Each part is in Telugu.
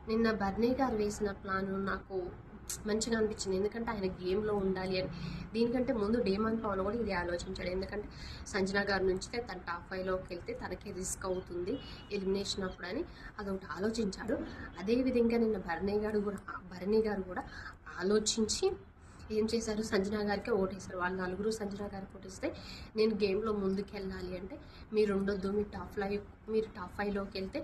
నిన్న బర్నీ గారు వేసిన ప్లాను నాకు మంచిగా అనిపించింది. ఎందుకంటే ఆయన గేమ్లో ఉండాలి అని. దీనికంటే ముందు డేమాన్ పవన్ కూడా ఇది ఆలోచించాడు. ఎందుకంటే సంజన గారి నుంచితే తన టాప్ 5లోకి వెళ్తే తనకే రిస్క్ అవుతుంది ఎలిమినేషన్ అప్పుడు అని అదొకటి ఆలోచించాడు. అదేవిధంగా నిన్న భరణి గారు కూడా ఆలోచించి ఏం చేశారు, సంజన గారికి ఓటేశారు. వాళ్ళు నలుగురు సంజన గారికి ఓటేస్తే నేను గేమ్లో ముందుకు వెళ్ళాలి అంటే మీరు ఉండొద్దు, మీరు టాప్ 5లోకి వెళ్తే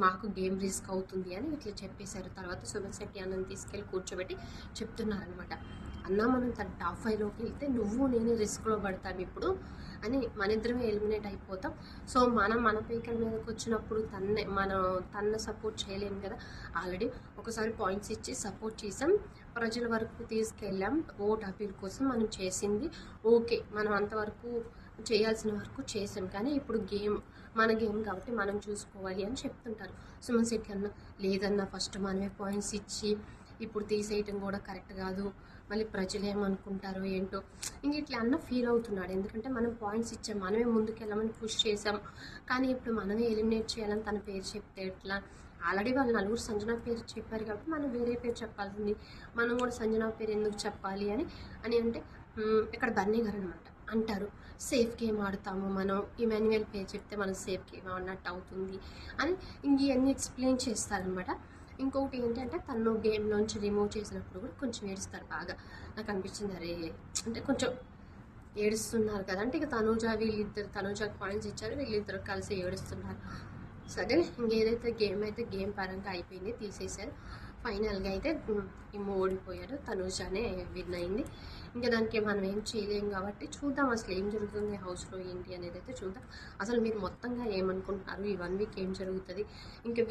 మాకు గేమ్ రిస్క్ అవుతుంది అని ఇట్లా చెప్పేశారు. తర్వాత సుమన్ శెట్టి అన్నని తీసుకెళ్ళి కూర్చోబెట్టి చెప్తున్నారనమాట, అన్న మనం తన టాప్ 5లోకి వెళ్తే నువ్వు నేను రిస్క్లో పడతాం ఇప్పుడు అని, మన ఇద్దరమే ఎలిమినేట్ అయిపోతాం. సో మన పీకల మీదకి వచ్చినప్పుడు తన సపోర్ట్ చేయలేము కదా. ఆల్రెడీ ఒకసారి పాయింట్స్ ఇచ్చి సపోర్ట్ చేసాం, ప్రజల వరకు తీసుకెళ్ళాం, ఓట్ అపీల్ కోసం మనం చేసింది ఓకే, మనం అంతవరకు చేయాల్సిన వరకు చేసాం. కానీ ఇప్పుడు మన గేమ్ కాబట్టి మనం చూసుకోవాలి అని చెప్తుంటారు. సుమన్ శెట్టి అన్న లేదన్న ఫస్ట్ మనమే పాయింట్స్ ఇచ్చి ఇప్పుడు తీసేయటం కూడా కరెక్ట్ కాదు, మళ్ళీ ప్రజలు ఏమనుకుంటారో ఏంటో ఇంక ఇట్లా అన్న ఫీల్ అవుతున్నాడు. ఎందుకంటే మనం పాయింట్స్ ఇచ్చాం, మనమే ముందుకెళ్ళమని పుష్ చేసాం, కానీ ఇప్పుడు మనమే ఎలిమినేట్ చేయాలని తన పేరు చెప్తే ఎట్లా. ఆల్రెడీ వాళ్ళు నలుగురు సంజన పేరు చెప్పారు కాబట్టి మనం వేరే పేరు చెప్పాల్సింది, మనం కూడా సంజన పేరు ఎందుకు చెప్పాలి అని అంటే ఇక్కడ బన్నీ గారు అనమాట అంటారు, సేఫ్ గేమ్ ఆడతాము మనం, ఇమాన్యుయల్ పేరు చెప్తే మనం సేఫ్ గేమ్ ఆడినట్టు అవుతుంది అని ఇవన్నీ ఎక్స్ప్లెయిన్ చేస్తారనమాట. ఇంకొకటి ఏంటంటే తను గేమ్లోంచి రిమూవ్ చేసినప్పుడు కూడా కొంచెం ఏడుస్తారు బాగా. నాకు అనిపించింది అరే అంటే కొంచెం ఏడుస్తున్నారు కదా అంటే ఇక తనూజాకి పాయింట్స్ ఇచ్చారు, వీళ్ళిద్దరు కలిసి ఏడుస్తున్నారు. సరే ఇంకేదైతే గేమ్ పరంగా అయిపోయింది, తీసేశారు. ఫైనల్గా అయితే ఓడిపోయారు, తనూజానే విన్ అయింది. ఇంకా దానికి మనం ఏం చేయలేం కాబట్టి చూద్దాం అసలు ఏం జరుగుతుంది హౌస్లో ఏంటి అనేది అయితే చూద్దాం. అసలు మీరు మొత్తంగా ఏమనుకుంటున్నారు, ఈ 1 వీక్ ఏం జరుగుతుంది, ఇంకా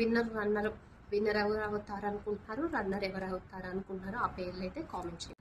విన్నర్ ఎవరు అవుతారు అనుకుంటున్నారు, రన్నర్ ఎవరు అవుతారు అనుకుంటున్నారు, ఆ పేర్లు అయితే కామెంట్ చేయండి.